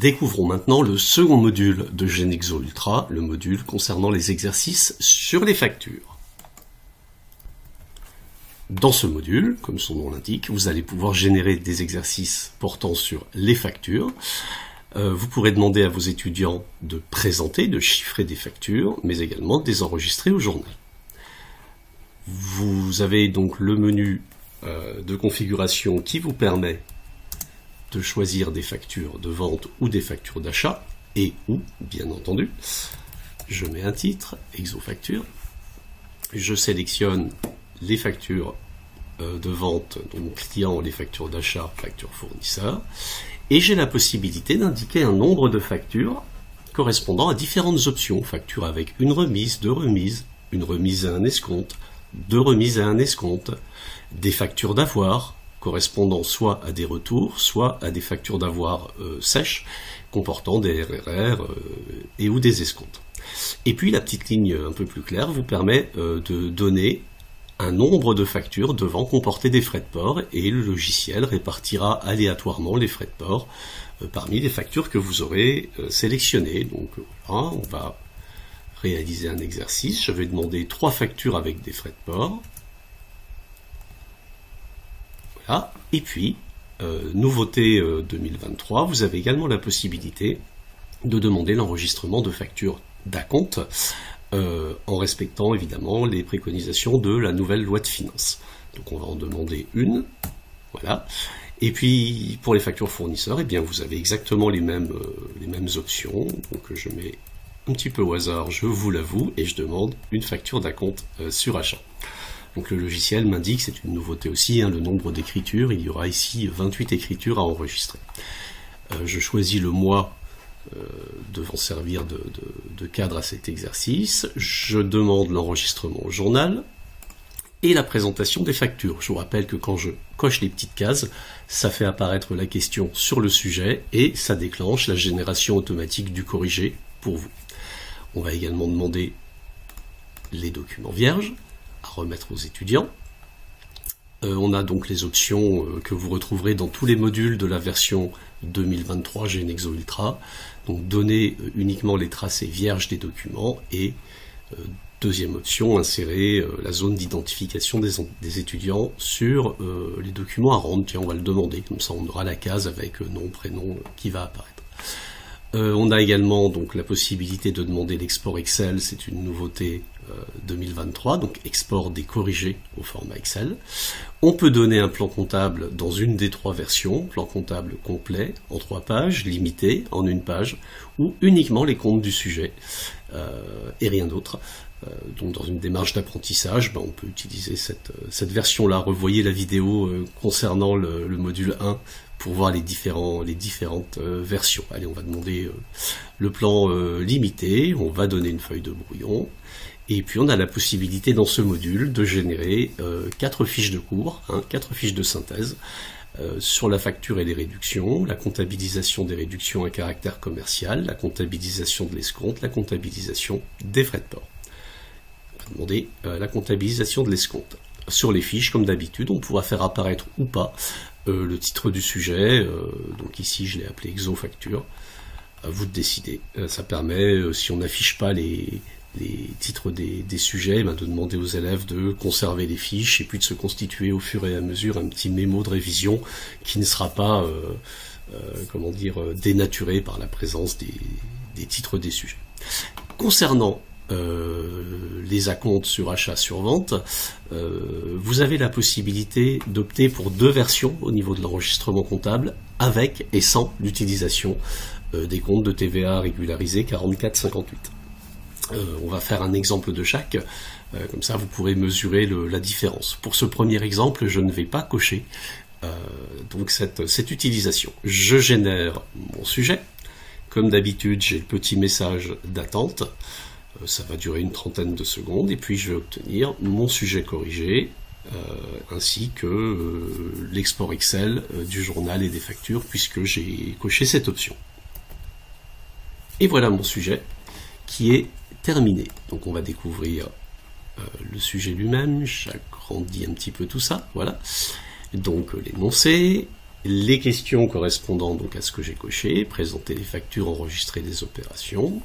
Découvrons maintenant le second module de GeneXo Ultra, le module concernant les exercices sur les factures. Dans ce module, comme son nom l'indique, vous allez pouvoir générer des exercices portant sur les factures. Vous pourrez demander à vos étudiants de présenter, de chiffrer des factures, mais également de les enregistrer au journal. Vous avez donc le menu de configuration qui vous permet de choisir des factures de vente ou des factures d'achat, et ou, bien entendu, je mets un titre, Exofacture, je sélectionne les factures de vente, donc client, les factures d'achat, factures fournisseurs, et j'ai la possibilité d'indiquer un nombre de factures correspondant à différentes options, factures avec une remise, deux remises, une remise à un escompte, deux remises à un escompte, des factures d'avoir, correspondant soit à des retours, soit à des factures d'avoir sèches, comportant des RRR et ou des escomptes. Et puis la petite ligne un peu plus claire vous permet de donner un nombre de factures devant comporter des frais de port, et le logiciel répartira aléatoirement les frais de port parmi les factures que vous aurez sélectionnées. Donc voilà, on va réaliser un exercice. Je vais demander 3 factures avec des frais de port. Voilà. Et puis, nouveauté 2023, vous avez également la possibilité de demander l'enregistrement de factures d'acompte en respectant évidemment les préconisations de la nouvelle loi de finances. Donc on va en demander une, voilà. Et puis pour les factures fournisseurs, eh bien vous avez exactement les mêmes options. Donc je mets un petit peu au hasard, je vous l'avoue, et je demande une facture d'acompte sur achat. Donc le logiciel m'indique, c'est une nouveauté aussi, le nombre d'écritures. Il y aura ici 28 écritures à enregistrer. Je choisis le mois devant servir de cadre à cet exercice. Je demande l'enregistrement au journal et la présentation des factures. Je vous rappelle que quand je coche les petites cases, ça fait apparaître la question sur le sujet et ça déclenche la génération automatique du corrigé pour vous. On va également demander les documents vierges à remettre aux étudiants. On a donc les options que vous retrouverez dans tous les modules de la version 2023 GeneXo Ultra. Donc donner uniquement les tracés vierges des documents, et deuxième option, insérer la zone d'identification des étudiants sur les documents à rendre. Tiens, on va le demander, comme ça on aura la case avec nom, prénom qui va apparaître. On a également donc la possibilité de demander l'export Excel, c'est une nouveauté 2023, donc export des corrigés au format Excel. On peut donner un plan comptable dans une des 3 versions, plan comptable complet en 3 pages, limité en 1 page, ou uniquement les comptes du sujet et rien d'autre. Donc dans une démarche d'apprentissage, on peut utiliser cette version-là. Revoyez la vidéo concernant le module 1 pour voir les différentes versions. Allez, on va demander le plan limité, on va donner une feuille de brouillon, et puis on a la possibilité dans ce module de générer 4 fiches de cours, 4 fiches de synthèse, sur la facture et les réductions, la comptabilisation des réductions à caractère commercial, la comptabilisation de l'escompte, la comptabilisation des frais de port. On va demander la comptabilisation de l'escompte. Sur les fiches, comme d'habitude, on pourra faire apparaître ou pas le titre du sujet, donc ici je l'ai appelé Exofacture, à vous de décider. Ça permet, si on n'affiche pas les titres des sujets, de demander aux élèves de conserver les fiches et puis de se constituer au fur et à mesure un petit mémo de révision qui ne sera pas dénaturé par la présence des titres des sujets. Concernant les acomptes sur achat, sur vente, vous avez la possibilité d'opter pour 2 versions au niveau de l'enregistrement comptable, avec et sans l'utilisation des comptes de TVA régularisés 44-58. On va faire un exemple de chaque, comme ça vous pourrez mesurer la différence. Pour ce premier exemple, je ne vais pas cocher donc cette utilisation. Je génère mon sujet. Comme d'habitude, j'ai le petit message d'attente. Ça va durer une 30aine de secondes, et puis je vais obtenir mon sujet corrigé, ainsi que l'export Excel du journal et des factures, puisque j'ai coché cette option. Et voilà mon sujet qui est terminé. Donc on va découvrir le sujet lui-même. J'agrandis un petit peu tout ça, voilà. Donc l'énoncé, les questions correspondant donc à ce que j'ai coché, présenter les factures, enregistrer des opérations,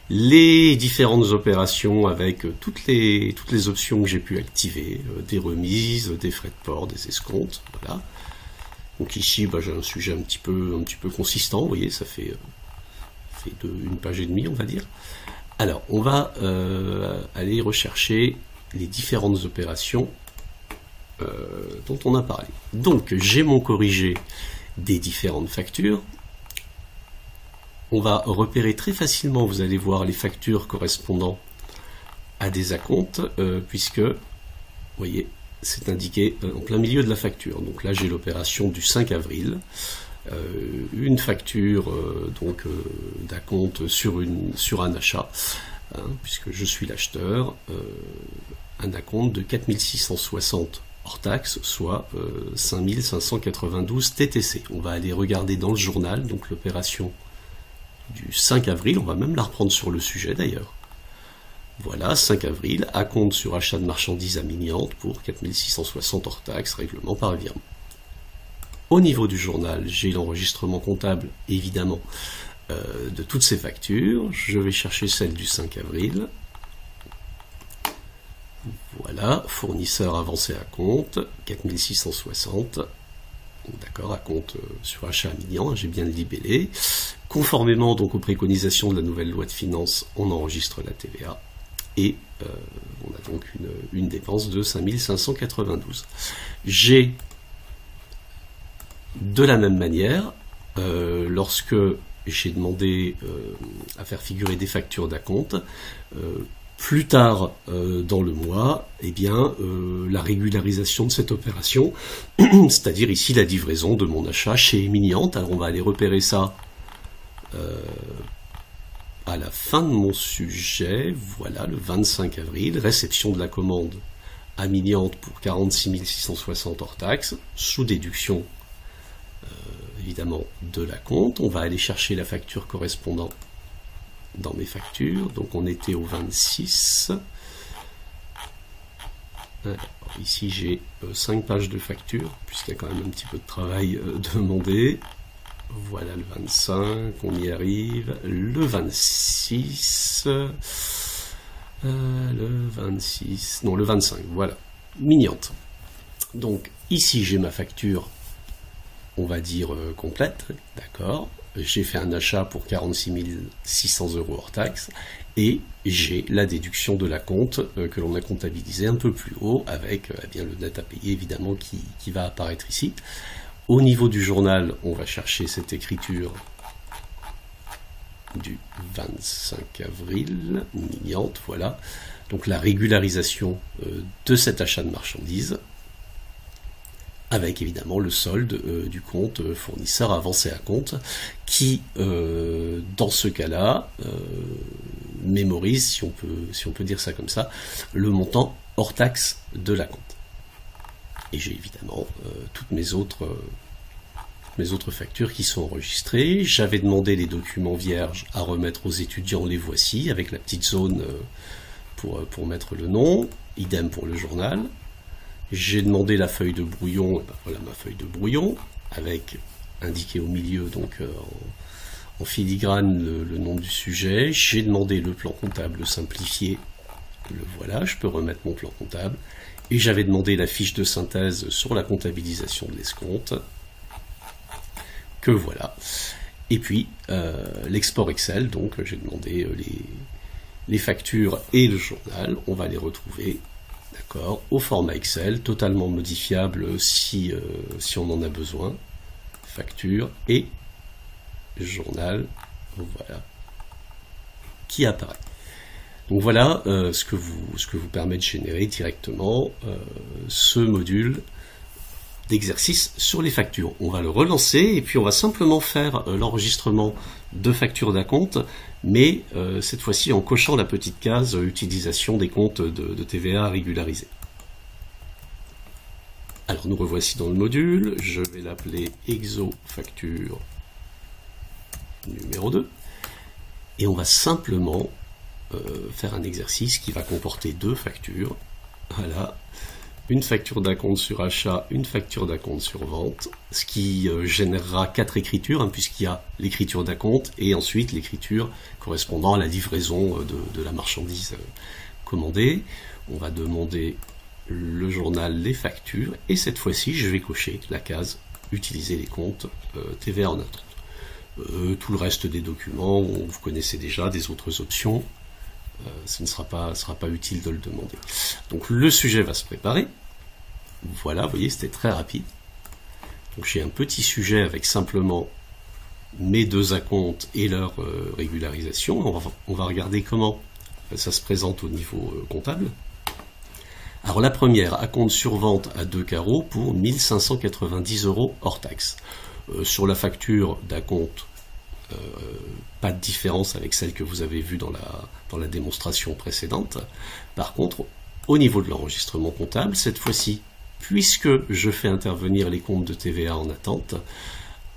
les différentes opérations avec toutes les options que j'ai pu activer, des remises, des frais de port, des escomptes, voilà. Donc ici, j'ai un sujet un petit peu consistant, vous voyez, ça fait une page et demie, on va dire. Alors, on va aller rechercher les différentes opérations dont on a parlé. Donc, j'ai mon corrigé des différentes factures. On va repérer très facilement, vous allez voir, les factures correspondant à des acomptes, puisque, vous voyez, c'est indiqué en plein milieu de la facture. Donc là, j'ai l'opération du 5 avril, une facture d'acompte sur un achat, hein, puisque je suis l'acheteur, un acompte de 4660 hors taxe, soit 5592 TTC. On va aller regarder dans le journal, donc l'opération du 5 avril, on va même la reprendre sur le sujet d'ailleurs. Voilà, 5 avril, acompte sur achat de marchandises amiantes pour 4660 hors taxe, règlement par virement. Au niveau du journal, j'ai l'enregistrement comptable, évidemment, de toutes ces factures. Je vais chercher celle du 5 avril. Voilà, fournisseur avancé à compte, 4660. D'accord, à compte sur achat amiant, j'ai bien le libellé. Conformément donc aux préconisations de la nouvelle loi de finances, on enregistre la TVA. Et on a donc une dépense de 5592. J'ai de la même manière, lorsque j'ai demandé à faire figurer des factures d'acompte, plus tard dans le mois, eh bien, la régularisation de cette opération, c'est-à-dire ici la livraison de mon achat chez Émiliante. Alors on va aller repérer ça à la fin de mon sujet, voilà, le 25 avril, réception de la commande à Miliante pour 46 660 hors taxe, sous déduction évidemment de l'acompte. On va aller chercher la facture correspondant dans mes factures, donc on était au 26. Alors, ici j'ai 5 pages de factures, puisqu'il y a quand même un petit peu de travail demandé. Voilà le 25, on y arrive. Le 26, le 26, non le 25, voilà, Miliante. Donc ici j'ai ma facture, on va dire complète, d'accord. J'ai fait un achat pour 46 600 € hors taxe, et j'ai la déduction de l'acompte que l'on a comptabilisé un peu plus haut, avec eh bien, le net à payer évidemment qui va apparaître ici. Au niveau du journal, on va chercher cette écriture du 25 avril, Miliante, voilà. Donc la régularisation de cet achat de marchandises, avec évidemment le solde du compte fournisseur avancé à compte, qui, dans ce cas-là, mémorise, si on peut dire ça comme ça, le montant hors taxe de l'acompte. Et j'ai évidemment toutes mes autres factures qui sont enregistrées. J'avais demandé les documents vierges à remettre aux étudiants, les voici, avec la petite zone pour mettre le nom, idem pour le journal. J'ai demandé la feuille de brouillon, et ben voilà ma feuille de brouillon, avec indiqué au milieu donc en filigrane le nom du sujet. J'ai demandé le plan comptable simplifié, le voilà, je peux remettre mon plan comptable. Et j'avais demandé la fiche de synthèse sur la comptabilisation de l'escompte, que voilà. Et puis l'export Excel, donc j'ai demandé les factures et le journal, on va les retrouver, d'accord, au format Excel, totalement modifiable si on en a besoin. Facture et journal, voilà, qui apparaît. Donc voilà ce que vous permet de générer directement ce module d'exercice sur les factures. On va le relancer et puis on va simplement faire l'enregistrement de factures d'acompte, mais cette fois-ci en cochant la petite case utilisation des comptes de TVA régularisés. Alors nous revoici dans le module, je vais l'appeler Exo facture numéro 2 et on va simplement faire un exercice qui va comporter deux factures. Voilà, une facture d'acompte sur achat, une facture d'acompte sur vente, ce qui générera 4 écritures, hein, puisqu'il y a l'écriture d'acompte et ensuite l'écriture correspondant à la livraison de la marchandise commandée. On va demander le journal, les factures, et cette fois-ci, je vais cocher la case « Utiliser les comptes TVA en attente ». Tout le reste des documents, vous connaissez déjà des autres options. Ce ne sera pas utile de le demander. Donc le sujet va se préparer. Voilà, vous voyez, c'était très rapide. Donc j'ai un petit sujet avec simplement mes 2 acomptes et leur régularisation. On va regarder comment ça se présente au niveau comptable. Alors la première, acompte sur vente à 2 carreaux pour 1590 € hors taxe. Sur la facture d'acompte, pas de différence avec celle que vous avez vue dans la démonstration précédente. Par contre, au niveau de l'enregistrement comptable, cette fois-ci, puisque je fais intervenir les comptes de TVA en attente,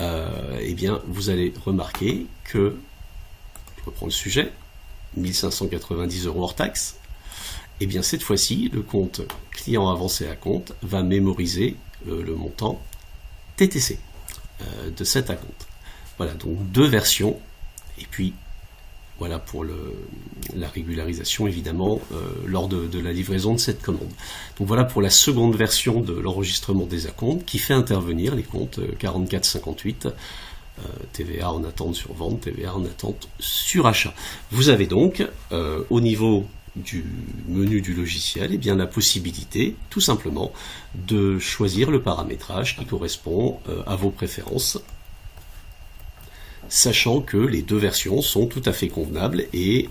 eh bien, vous allez remarquer que, je reprends le sujet, 1590 € hors taxe, eh bien cette fois-ci, le compte client avancé à compte va mémoriser le montant TTC de cet acompte. Voilà, donc 2 versions, et puis voilà pour la régularisation évidemment lors de la livraison de cette commande. Donc voilà pour la seconde version de l'enregistrement des acomptes qui fait intervenir les comptes 44-58, TVA en attente sur vente, TVA en attente sur achat. Vous avez donc au niveau du menu du logiciel, eh bien, la possibilité tout simplement de choisir le paramétrage qui correspond à vos préférences, sachant que les 2 versions sont tout à fait convenables et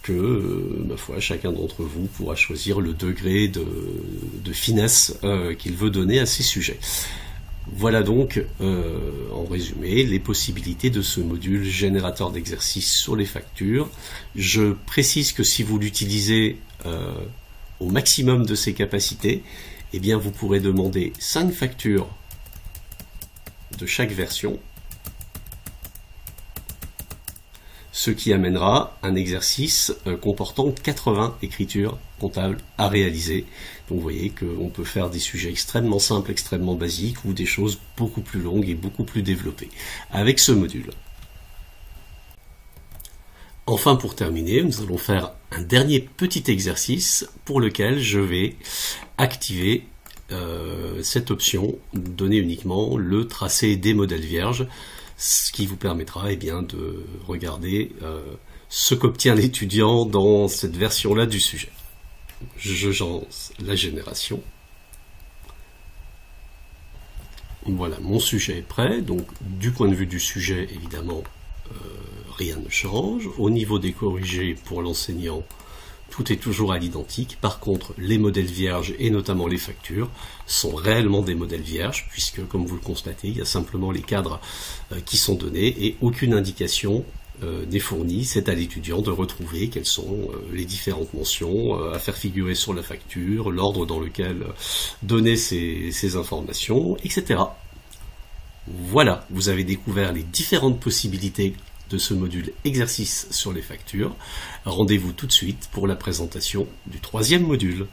que, ma foi, chacun d'entre vous pourra choisir le degré de finesse qu'il veut donner à ces sujets. Voilà donc, en résumé, les possibilités de ce module générateur d'exercices sur les factures. Je précise que si vous l'utilisez au maximum de ses capacités, eh bien vous pourrez demander 5 factures de chaque version, ce qui amènera un exercice comportant 80 écritures comptables à réaliser. Donc vous voyez qu'on peut faire des sujets extrêmement simples, extrêmement basiques, ou des choses beaucoup plus longues et beaucoup plus développées avec ce module. Enfin, pour terminer, nous allons faire un dernier petit exercice pour lequel je vais activer cette option, donner uniquement le tracé des modèles vierges, ce qui vous permettra bien de regarder ce qu'obtient l'étudiant dans cette version-là du sujet. Je lance la génération. Voilà, mon sujet est prêt. Donc, du point de vue du sujet, évidemment, rien ne change. Au niveau des corrigés pour l'enseignant, tout est toujours à l'identique. Par contre, les modèles vierges, et notamment les factures, sont réellement des modèles vierges, puisque, comme vous le constatez, il y a simplement les cadres qui sont donnés et aucune indication n'est fournie. C'est à l'étudiant de retrouver quelles sont les différentes mentions à faire figurer sur la facture, l'ordre dans lequel donner ces informations, etc. Voilà, vous avez découvert les différentes possibilités de ce module exercice sur les factures. Rendez-vous tout de suite pour la présentation du 3e module.